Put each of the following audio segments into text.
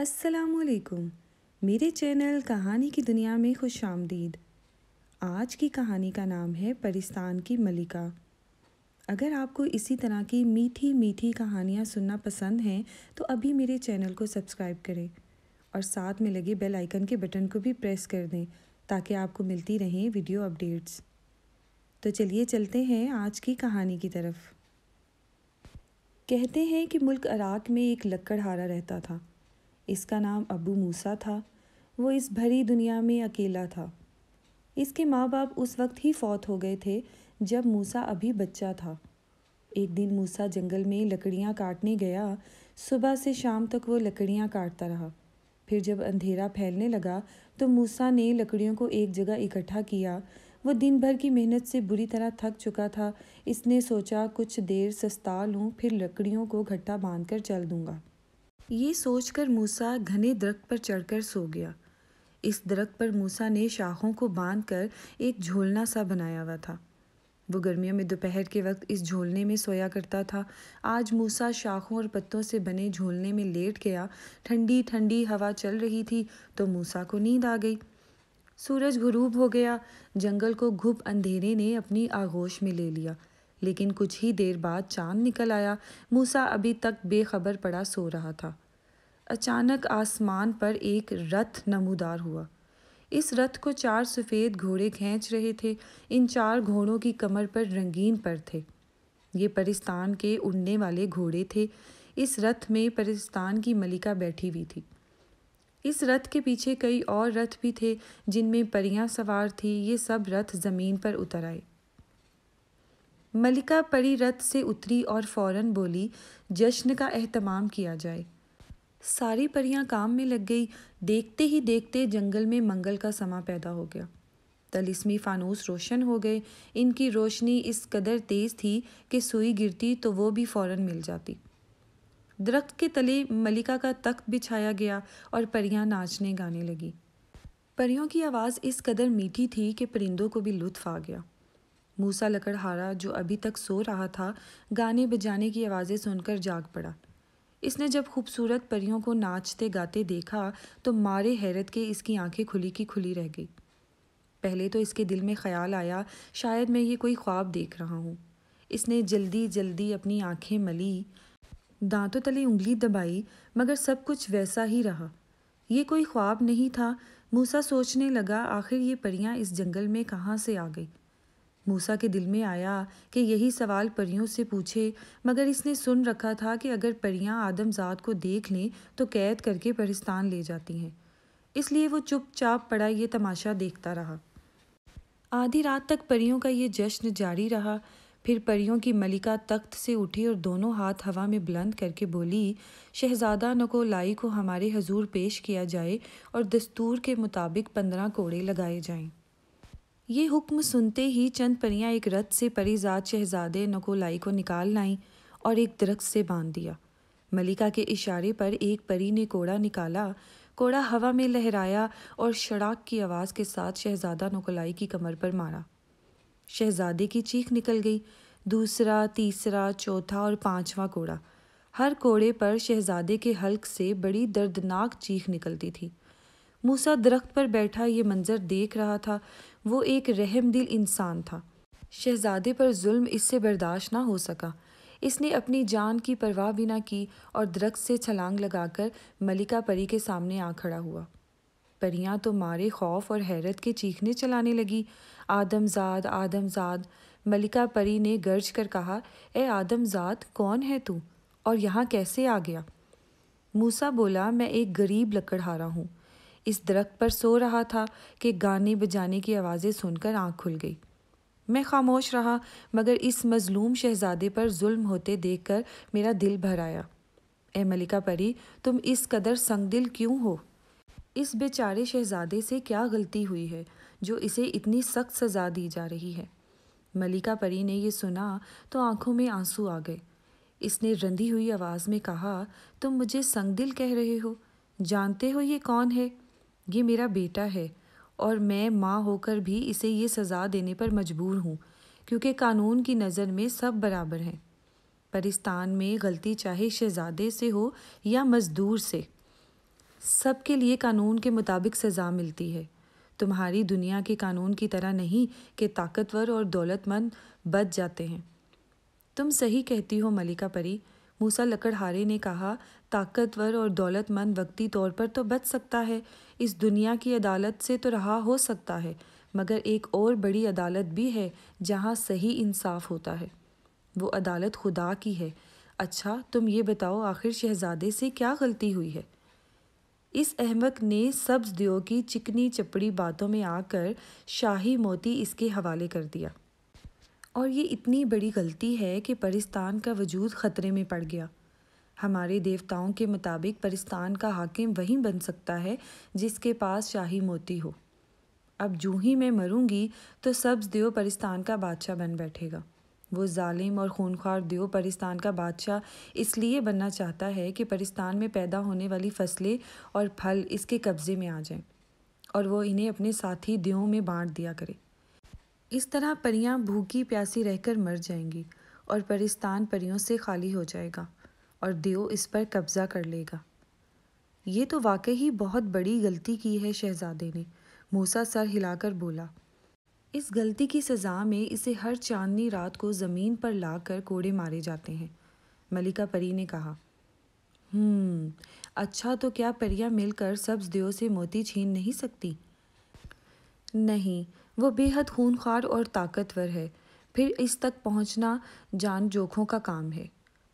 السلام علیکم، میرے چینل کہانی کی دنیا میں خوش آمدید۔ آج کی کہانی کا نام ہے پرستان کی ملکہ۔ اگر آپ کو اسی طرح کی میٹھی میٹھی کہانیاں سننا پسند ہیں تو ابھی میرے چینل کو سبسکرائب کریں اور ساتھ میں لگے بیل آئیکن کے بٹن کو بھی پریس کر دیں تاکہ آپ کو ملتی رہیں ویڈیو اپڈیٹس۔ تو چلیے چلتے ہیں آج کی کہانی کی طرف۔ کہتے ہیں کہ ملک عراق میں ایک لکڑہارا رہتا تھا۔ اس کا نام ابو موسیٰ تھا۔ وہ اس بھری دنیا میں اکیلا تھا۔ اس کے ماں باپ اس وقت ہی فوت ہو گئے تھے جب موسیٰ ابھی بچہ تھا۔ ایک دن موسیٰ جنگل میں لکڑیاں کاٹنے گیا۔ صبح سے شام تک وہ لکڑیاں کاٹتا رہا۔ پھر جب اندھیرا پھیلنے لگا تو موسیٰ نے لکڑیوں کو ایک جگہ اکٹھا کیا۔ وہ دن بھر کی محنت سے بری طرح تھک چکا تھا۔ اس نے سوچا کچھ دیر سستا لوں، پھر لکڑیوں کو گھٹا باندھ کر چل دوں گا۔ یہ سوچ کر موسیٰ گھنے درخت پر چڑھ کر سو گیا۔ اس درخت پر موسیٰ نے شاخوں کو باندھ کر ایک جھولنا سا بنایا ہوا تھا۔ وہ گرمیوں میں دوپہر کے وقت اس جھولنے میں سویا کرتا تھا۔ آج موسیٰ شاخوں اور پتوں سے بنے جھولنے میں لیٹ گیا۔ ٹھنڈی ٹھنڈی ہوا چل رہی تھی تو موسیٰ کو نیند آ گئی۔ سورج غروب ہو گیا۔ جنگل کو گھپ اندھیرے نے اپنی آغوش میں لے لیا، لیکن کچھ ہی دیر بعد چاند نکل آیا۔ موسیٰ ابھی تک بے خبر پڑا سو رہا تھا۔ اچانک آسمان پر ایک رتھ نمودار ہوا۔ اس رتھ کو 4 سفید گھوڑے کھینچ رہے تھے۔ ان 4 گھوڑوں کی کمر پر رنگین پر تھے۔ یہ پرستان کے اڑنے والے گھوڑے تھے۔ اس رتھ میں پرستان کی ملکہ بیٹھی ہوئی تھی۔ اس رتھ کے پیچھے کئی اور رتھ بھی تھے جن میں پریاں سوار تھیں۔ یہ سب رتھ زمین پر اتر آئے۔ ملکہ پری رتھ سے اتری اور فوراً بولی، جشن کا اہتمام کیا جائے۔ ساری پریاں کام میں لگ گئی۔ دیکھتے ہی دیکھتے جنگل میں منگل کا سماں پیدا ہو گیا۔ طلسمی فانوس روشن ہو گئے۔ ان کی روشنی اس قدر تیز تھی کہ سوئی گرتی تو وہ بھی فوراً مل جاتی۔ درخت کے تلے ملکہ کا تخت بچھایا گیا اور پریاں ناچنے گانے لگی۔ پریوں کی آواز اس قدر میٹھی تھی کہ پرندوں کو بھی لطف آ گیا۔ موسیٰ لکڑہارا جو ابھی تک سو رہا تھا، گانے بجانے کی آوازیں سن کر جاگ پڑا۔ اس نے جب خوبصورت پریوں کو ناچتے گاتے دیکھا تو مارے حیرت کے اس کی آنکھیں کھلی کی کھلی رہ گئی۔ پہلے تو اس کے دل میں خیال آیا شاید میں یہ کوئی خواب دیکھ رہا ہوں۔ اس نے جلدی جلدی اپنی آنکھیں ملی، دانتوں تلے انگلی دبائی، مگر سب کچھ ویسا ہی رہا۔ یہ کوئی خواب نہیں تھا۔ موسیٰ سوچنے لگا آخر یہ پریاں اس جنگل میں کہاں سے آ گئی۔ موسیٰ کے دل میں آیا کہ یہی سوال پریوں سے پوچھے، مگر اس نے سن رکھا تھا کہ اگر پریاں آدم ذات کو دیکھ لیں تو قید کر کے پرستان لے جاتی ہیں۔ اس لیے وہ چپ چاپ پڑا یہ تماشا دیکھتا رہا۔ آدھی رات تک پریوں کا یہ جشن جاری رہا۔ پھر پریوں کی ملکہ تخت سے اٹھی اور دونوں ہاتھ ہوا میں بلند کر کے بولی، شہزادہ نکولائی کو ہمارے حضور پیش کیا جائے اور دستور کے مطابق 15 کوڑے لگائے جائیں۔ یہ حکم سنتے ہی چند پریاں ایک رتھ سے پری زاد شہزادے نکولائی کو نکال لائیں اور ایک درخت سے باندھ دیا۔ ملکہ کے اشارے پر ایک پری نے کوڑا نکالا۔ کوڑا ہوا میں لہرایا اور شڑاک کی آواز کے ساتھ شہزادہ نکولائی کی کمر پر مارا۔ شہزادے کی چیخ نکل گئی۔ دوسرا، تیسرا، چوتھا اور 5واں کوڑا۔ ہر کوڑے پر شہزادے کے حلق سے بڑی دردناک چیخ نکلتی تھی۔ موسیٰ درخت پر بیٹھا یہ منظر دیکھ رہا تھا۔ وہ ایک رحم دل انسان تھا۔ شہزادے پر ظلم اس سے برداشت نہ ہو سکا۔ اس نے اپنی جان کی پرواہ بھی نہ کی اور درخت سے چھلانگ لگا کر ملکہ پری کے سامنے آ کھڑا ہوا۔ پریاں تو مارے خوف اور حیرت کے چیخنے چلانے لگی۔ آدم زاد، آدم زاد! ملکہ پری نے گرج کر کہا، اے آدم زاد، کون ہے تو اور یہاں کیسے آ گیا؟ موسیٰ بولا، میں ایک غریب لکڑہارا ہوں۔ اس درخت پر سو رہا تھا کہ گانے بجانے کی آوازیں سن کر آنکھ کھل گئی۔ میں خاموش رہا، مگر اس مظلوم شہزادے پر ظلم ہوتے دیکھ کر میرا دل بھر آیا۔ اے ملکہ پری، تم اس قدر سنگ دل کیوں ہو؟ اس بیچارے شہزادے سے کیا غلطی ہوئی ہے جو اسے اتنی سخت سزا دی جا رہی ہے؟ ملکہ پری نے یہ سنا تو آنکھوں میں آنسو آ گئے۔ اس نے رندی ہوئی آواز میں کہا، تم مجھے سنگ دل کہہ رہے ہو؟ جانتے ہو یہ کون ہے؟ یہ میرا بیٹا ہے اور میں ماں ہو کر بھی اسے یہ سزا دینے پر مجبور ہوں، کیونکہ قانون کی نظر میں سب برابر ہیں۔ پرستان میں غلطی چاہے شہزادے سے ہو یا مزدور سے۔ سب کے لیے قانون کے مطابق سزا ملتی ہے، تمہاری دنیا کے قانون کی طرح نہیں کہ طاقتور اور دولت مند بچ جاتے ہیں۔ تم صحیح کہتی ہو ملکہ پری، موسیٰ لکڑہارے نے کہا، طاقتور اور دولت مند وقتی طور پر تو بچ سکتا ہے، اس دنیا کی عدالت سے تو رہا ہو سکتا ہے، مگر ایک اور بڑی عدالت بھی ہے جہاں صحیح انصاف ہوتا ہے، وہ عدالت خدا کی ہے۔ اچھا تم یہ بتاؤ آخر شہزادے سے کیا غلطی ہوئی ہے؟ اس احمق نے سبز دیو کی چکنی چپڑی باتوں میں آ کر شاہی موتی اس کے حوالے کر دیا، اور یہ اتنی بڑی غلطی ہے کہ پرستان کا وجود خطرے میں پڑ گیا۔ ہمارے دیوتاؤں کے مطابق پرستان کا حاکم وہی بن سکتا ہے جس کے پاس شاہی موتی ہو۔ اب جو ہی میں مروں گی تو سبز دیو پرستان کا بادشاہ بن بیٹھے گا۔ وہ ظالم اور خونخوار دیو پرستان کا بادشاہ اس لیے بننا چاہتا ہے کہ پرستان میں پیدا ہونے والی فصلیں اور پھل اس کے قبضے میں آ جائیں اور وہ انہیں اپنے ساتھی دیوؤں میں بانٹ دیا کرے۔ اس طرح پریاں بھوکی پیاسی رہ کر مر جائیں گی اور پرستان پریوں سے خالی ہو جائے گا اور دیو اس پر قبضہ کر لے گا۔ یہ تو واقعی بہت بڑی غلطی کی ہے شہزادے نے، موسیٰ سر ہلا کر بولا۔ اس غلطی کی سزا میں اسے ہر چاندنی رات کو زمین پر لا کر کوڑے مارے جاتے ہیں، ملکہ پری نے کہا۔ اچھا تو کیا پریاں مل کر سبز دیو سے موتی چھین نہیں سکتی؟ نہیں، وہ بے حد خونخوار اور طاقتور ہے، پھر اس تک پہنچنا جان جوکھوں کا کام ہے۔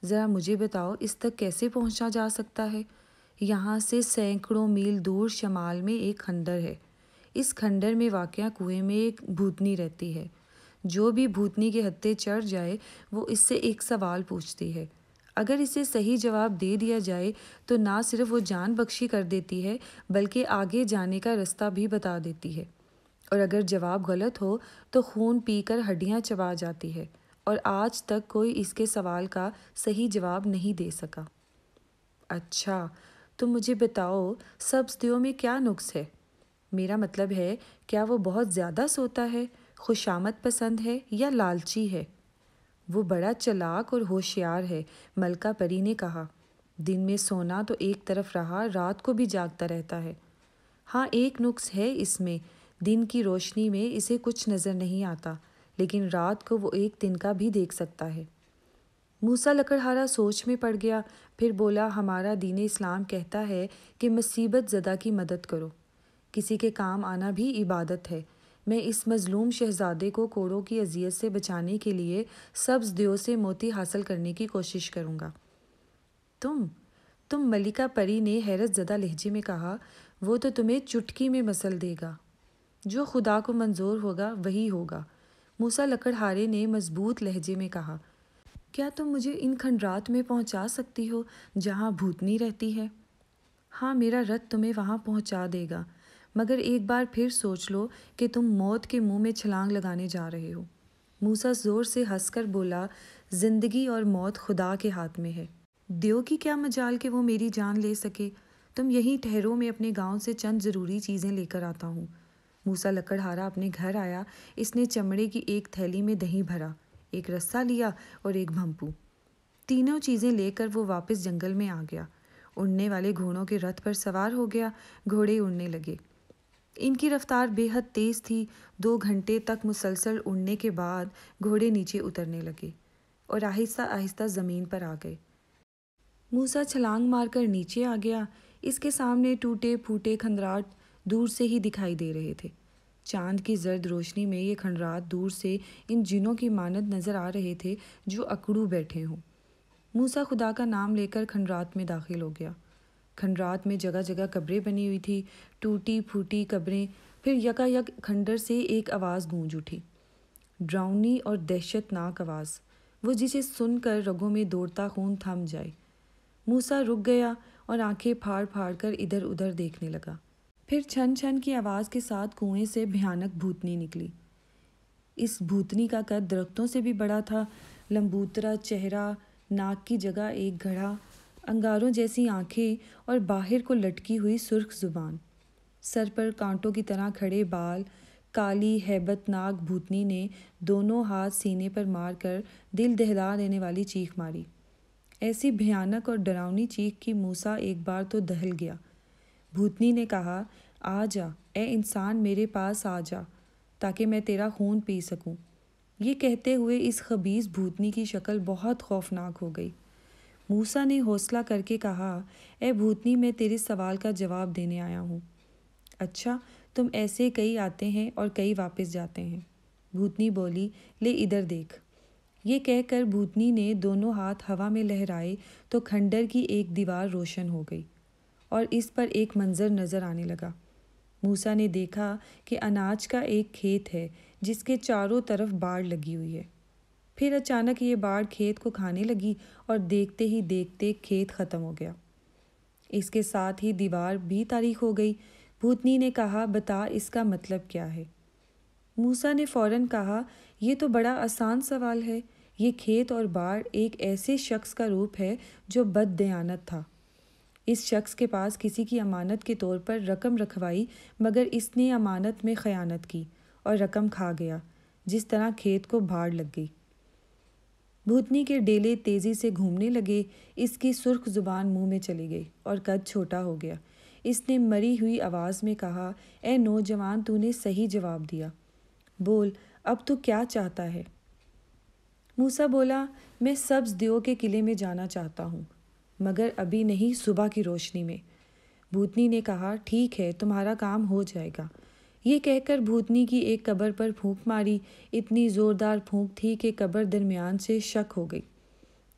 ذرا مجھے بتاؤ اس تک کیسے پہنچا جا سکتا ہے؟ یہاں سے سینکڑوں میل دور شمال میں ایک کھنڈر ہے، اس کھنڈر میں واقع کنویں میں ایک بھوتنی رہتی ہے، جو بھی بھوتنی کے ہتھے چڑھ جائے وہ اس سے ایک سوال پوچھتی ہے، اگر اسے صحیح جواب دے دیا جائے تو نہ صرف وہ جان بخشی کر دیتی ہے بلکہ آگے جانے کا رستہ بھی بتا دیتی ہے، اور اگر جواب غلط ہو تو خون پی کر ہڈیاں چبا جاتی ہے، اور آج تک کوئی اس کے سوال کا صحیح جواب نہیں دے سکا۔ اچھا تو مجھے بتاؤ سبز دیو میں کیا نقص ہے؟ میرا مطلب ہے کیا وہ بہت زیادہ سوتا ہے، خوشامد پسند ہے یا لالچی ہے؟ وہ بڑا چلاک اور ہوشیار ہے، ملکہ پری نے کہا۔ دن میں سونا تو ایک طرف رہا، رات کو بھی جاگتا رہتا ہے۔ ہاں ایک نقص ہے اس میں، دن کی روشنی میں اسے کچھ نظر نہیں آتا، لیکن رات کو وہ ایک دن کا بھی دیکھ سکتا ہے۔ موسیٰ لکڑہارا سوچ میں پڑ گیا، پھر بولا، ہمارا دین اسلام کہتا ہے کہ مصیبت زدہ کی مدد کرو، کسی کے کام آنا بھی عبادت ہے۔ میں اس مظلوم شہزادے کو کوڑوں کی اذیت سے بچانے کے لیے سبز دیو سے موتی حاصل کرنے کی کوشش کروں گا۔ تم ملکہ پری نے حیرت زدہ لہجے میں کہا، وہ تو تمہیں چٹکی میں مسل دے گا، جو خدا کو منظور ہوگا وہی ہوگا، موسیٰ لکڑہارے نے مضبوط لہجے میں کہا۔ کیا تم مجھے ان کھنڈرات میں پہنچا سکتی ہو جہاں بھوتنی رہتی ہے؟ ہاں میرا رتھ تمہیں وہاں پہنچا دے گا، مگر ایک بار پھر سوچ لو کہ تم موت کے منہ میں چھلانگ لگانے جا رہے ہو۔ موسیٰ زور سے ہنس کر بولا، زندگی اور موت خدا کے ہاتھ میں ہے، دیو کی کیا مجال کہ وہ میری جان لے سکے؟ تم یہیں ٹھہرو، میں اپنے گاؤں سے چند ضروری چیزیں لے کر آتا ہوں۔ موسیٰ لکڑہارا اپنے گھر آیا، اس نے چمڑے کی ایک تھیلی میں دہی بھرا، ایک رسا لیا اور ایک بھمپو، تینوں چیزیں لے کر وہ واپس جنگل میں آ گیا، اڑنے والے گھوڑوں کے رتھ پر سوار ہو گیا، گھوڑے اڑنے لگے۔ ان کی رفتار بے حد تیز تھی، 2 گھنٹے تک مسلسل اڑنے کے بعد گھوڑے نیچے اترنے لگے اور آہستہ آہستہ زمین پر آ گئے۔ موسیٰ چھلانگ مار کر نیچے آ گیا، اس کے سامنے ٹوٹے پھوٹے کھنڈرات دور سے ہی دکھائی دے رہے تھے۔ چاند کی زرد روشنی میں یہ کھنڈرات دور سے ان جنوں کی مانند نظر آ رہے تھے جو اکڑو بیٹھے ہوں۔ موسیٰ خدا کا نام لے کر کھنڈرات میں داخل ہو گیا۔ کھنڈرات میں جگہ جگہ قبریں بنی ہوئی تھی، ٹوٹی پھوٹی قبریں، پھر یکا یک کھنڈر سے ایک آواز گونج اٹھی، ڈراؤنی اور دہشت ناک آواز، وہ جسے سن کر رگوں میں دوڑتا خون تھم جائے۔ موسیٰ رک گیا اور آنکھیں پھاڑ پھاڑ کر ادھر ادھر دیکھنے لگا۔ پھر چھن چھن کی آواز کے ساتھ کنویں سے بھیانک بھوتنی نکلی۔ اس بھوتنی کا قد درختوں سے بھی بڑا تھا، لمبوترا چہرہ، ناک کی جگہ ایک گڑھا، انگاروں جیسی آنکھیں اور باہر کو لٹکی ہوئی سرخ زبان، سر پر کانٹوں کی طرح کھڑے بال۔ کالی ہیبت ناک بھوتنی نے دونوں ہاتھ سینے پر مار کر دل دہلا دینے والی چیخ ماری۔ ایسی بھیانک اور ڈراؤنی چیخ کی موسیٰ ایک بار تو دہل گیا، بھوتنی نے کہا، آ جا اے انسان، میرے پاس آ جا تاکہ میں تیرا خون پی سکوں۔ یہ کہتے ہوئے اس خبیث بھوتنی کی شکل بہت خوفناک ہو گئی۔ موسیٰ نے حوصلہ کر کے کہا، اے بھوتنی، میں تیرے سوال کا جواب دینے آیا ہوں۔ اچھا، تم ایسے کئی آتے ہیں اور کئی واپس جاتے ہیں۔ بھوتنی بولی، لے ادھر دیکھ۔ یہ کہہ کر بھوتنی نے دونوں ہاتھ ہوا میں لہرائے تو کھنڈر کی ایک دیوار روشن ہو گئی اور اس پر ایک منظر نظر آنے لگا۔ موسیٰ نے دیکھا کہ اناج کا ایک کھیت ہے جس کے چاروں طرف باڑ لگی ہوئی ہے۔ پھر اچانک یہ باڑ کھیت کو کھانے لگی اور دیکھتے ہی دیکھتے کھیت ختم ہو گیا۔ اس کے ساتھ ہی دیوار بھی تاریک ہو گئی۔ بھوتنی نے کہا، بتا اس کا مطلب کیا ہے؟ موسیٰ نے فوراً کہا، یہ تو بڑا آسان سوال ہے۔ یہ کھیت اور باڑ ایک ایسے شخص کا روپ ہے جو بد دیانت تھا۔ اس شخص کے پاس کسی کی امانت کے طور پر رقم رکھوائی، مگر اس نے امانت میں خیانت کی اور رقم کھا گیا، جس طرح کھیت کو بھاڑ لگ گئی۔ بھوتنی کے ڈیلے تیزی سے گھومنے لگے، اس کی سرخ زبان منہ میں چلی گئی اور قد چھوٹا ہو گیا۔ اس نے مری ہوئی آواز میں کہا، اے نوجوان، تو نے صحیح جواب دیا۔ بول، اب تو کیا چاہتا ہے؟ موسیٰ بولا، میں سبز دیو کے قلعے میں جانا چاہتا ہوں، مگر ابھی نہیں، صبح کی روشنی میں۔ بھوتنی نے کہا، ٹھیک ہے، تمہارا کام ہو جائے گا۔ یہ کہہ کر بھوتنی کی ایک قبر پر پھونک ماری۔ اتنی زوردار پھونک تھی کہ قبر درمیان سے شک ہو گئی۔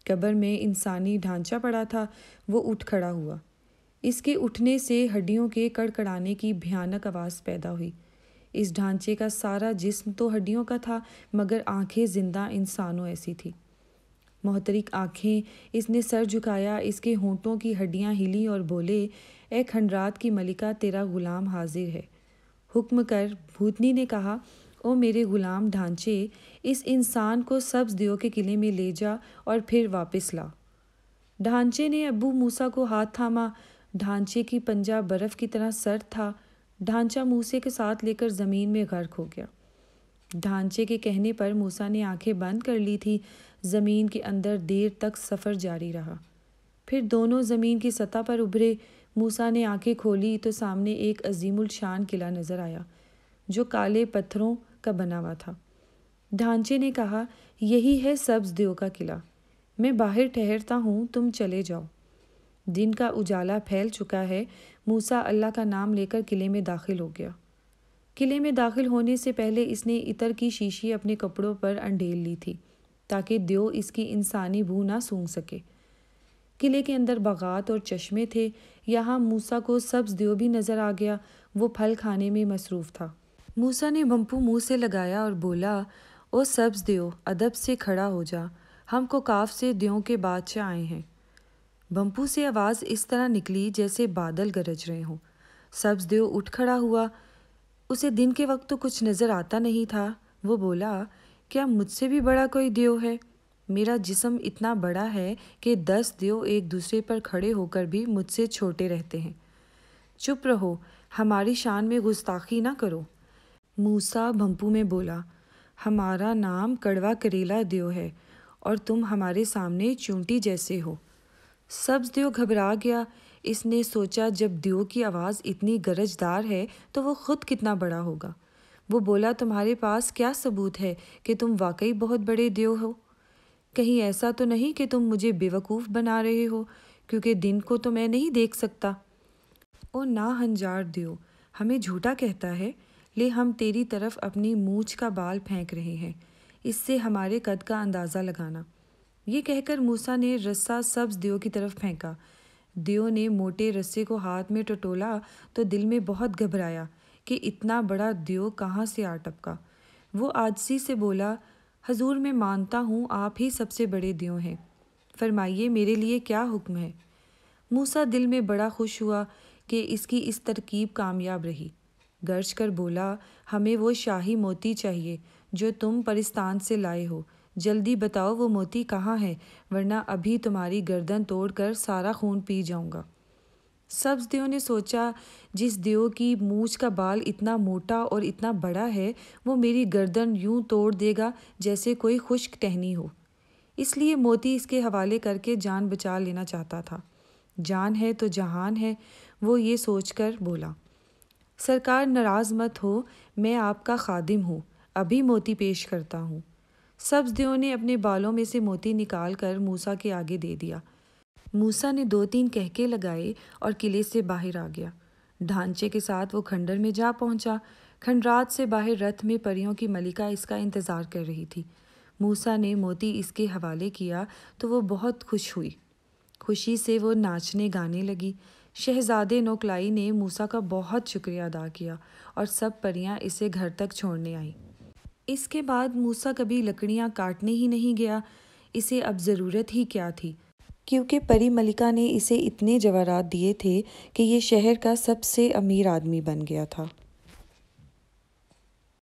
قبر میں انسانی ڈھانچہ پڑا تھا، وہ اٹھ کھڑا ہوا۔ اس کے اٹھنے سے ہڈیوں کے کڑکڑانے کی بھیانک آواز پیدا ہوئی۔ اس ڈھانچے کا سارا جسم تو ہڈیوں کا تھا، مگر آنکھیں زندہ انسانوں ایسی تھی۔ محترق آنکھیں، اس نے سر جھکایا، اس کے ہونٹوں کی ہڈیاں ہلی اور بولے، اے کھنڈرات کی ملکہ، تیرا غلام حاضر ہے، حکم کر۔ بھوتنی نے کہا، او میرے غلام ڈھانچے، اس انسان کو سبز دیو کے قلعے میں لے جا اور پھر واپس لا۔ ڈھانچے نے ابو موسیٰ کو ہاتھ تھاما۔ ڈھانچے کی پنجہ برف کی طرح سرد تھا۔ ڈھانچہ موسیٰ کے ساتھ لے کر زمین میں غرق ہو گیا۔ ڈھانچے کے کہنے پر موسیٰ نے آنکھیں بند کر لی تھی۔ زمین کے اندر دیر تک سفر جاری رہا۔ پھر دونوں زمین کی سطح پر ابھرے۔ موسیٰ نے آنکھیں کھولی تو سامنے ایک عظیم الشان قلعہ نظر آیا جو کالے پتھروں کا بنا ہوا تھا۔ ڈھانچے نے کہا، یہی ہے سبز دیو کا قلعہ، میں باہر ٹھہرتا ہوں، تم چلے جاؤ۔ دن کا اجالا پھیل چکا ہے۔ موسیٰ اللہ کا نام لے کر قلعے میں داخل ہو گیا۔ قلعے میں داخل ہونے سے پہلے اس نے عطر کی شیشی اپنے کپڑوں پر انڈیل لی تھی تاکہ دیو اس کی انسانی بو نہ سونگھ سکے۔ قلعے کے اندر باغات اور چشمے تھے۔ یہاں موسیٰ کو سبز دیو بھی نظر آ گیا، وہ پھل کھانے میں مصروف تھا۔ موسیٰ نے بھمپو منہ سے لگایا اور بولا، او سبز دیو، ادب سے کھڑا ہو جا، ہم کو کاف سے دیوں کے بادشاہ آئے ہیں۔ بھمپو سے آواز اس طرح نکلی جیسے بادل گرج رہے ہوں۔ سبز دیو اٹھ کھڑا ہوا۔ اسے دن کے وقت تو کچھ نظر آتا نہیں تھا۔ وہ بولا، کیا مجھ سے بھی بڑا کوئی دیو ہے؟ میرا جسم اتنا بڑا ہے کہ 10 دیو ایک دوسرے پر کھڑے ہو کر بھی مجھ سے چھوٹے رہتے ہیں۔ چپ رہو، ہماری شان میں گستاخی نہ کرو۔ موسیٰ بھمپو میں بولا، ہمارا نام کڑوا کریلا دیو ہے اور تم ہمارے سامنے چونٹی جیسے ہو۔ سبز دیو گھبرا گیا۔ اس نے سوچا جب دیو کی آواز اتنی گرجدار ہے تو وہ خود کتنا بڑا ہوگا۔ وہ بولا، تمہارے پاس کیا ثبوت ہے کہ تم واقعی بہت بڑے دیو ہو؟ کہیں ایسا تو نہیں کہ تم مجھے بیوقوف بنا رہے ہو، کیونکہ دن کو تو میں نہیں دیکھ سکتا۔ او نا ہنجار دیو، ہمیں جھوٹا کہتا ہے، لے ہم تیری طرف اپنی مونچھ کا بال پھینک رہے ہیں، اس سے ہمارے قد کا اندازہ لگانا۔ یہ کہہ کر موسیٰ نے رسہ سبز دیو کی طرف پھینکا۔ دیو نے موٹے رسے کو ہاتھ میں ٹٹولا تو دل میں بہت گھبرایا کہ اتنا بڑا دیو کہاں سے آ ٹپکا۔ وہ عاجزی سے بولا، حضور میں مانتا ہوں آپ ہی سب سے بڑے دیو ہیں، فرمائیے میرے لیے کیا حکم ہے؟ موسیٰ دل میں بڑا خوش ہوا کہ اس کی اس ترکیب کامیاب رہی۔ گرج کر بولا، ہمیں وہ شاہی موتی چاہیے جو تم پرستان سے لائے ہو، جلدی بتاؤ وہ موتی کہاں ہے، ورنہ ابھی تمہاری گردن توڑ کر سارا خون پی جاؤں گا۔ سبز دیو نے سوچا، جس دیو کی مونچھ کا بال اتنا موٹا اور اتنا بڑا ہے وہ میری گردن یوں توڑ دے گا جیسے کوئی خشک ٹہنی ہو، اس لیے موتی اس کے حوالے کر کے جان بچا لینا چاہتا تھا۔ جان ہے تو جہان ہے، وہ یہ سوچ کر بولا۔ سرکار ناراض مت ہو، میں آپ کا خادم ہوں، ابھی موتی پیش کرتا ہوں۔ سبز دیو نے اپنے بالوں میں سے موتی نکال کر موسیٰ کے آگے دے دیا۔ موسیٰ نے 2-3 کہکے لگائے اور قلعے سے باہر آ گیا۔ ڈھانچے کے ساتھ وہ کھنڈر میں جا پہنچا۔ کھنڈرات سے باہر رتھ میں پریوں کی ملکہ اس کا انتظار کر رہی تھی۔ موسیٰ نے موتی اس کے حوالے کیا تو وہ بہت خوش ہوئی۔ خوشی سے وہ ناچنے گانے لگی۔ شہزادے نوکلائی نے موسیٰ کا بہت شکریہ ادا کیا اور سب پریاں اسے گھر تک چھوڑنے آئیں۔ اس کے بعد موسیٰ کبھی لکڑیاں کاٹنے ہی نہیں گیا۔ اسے اب ضرورت ہی کیا تھی، کیونکہ پری ملکہ نے اسے اتنے جواہرات دیے تھے کہ یہ شہر کا سب سے امیر آدمی بن گیا تھا۔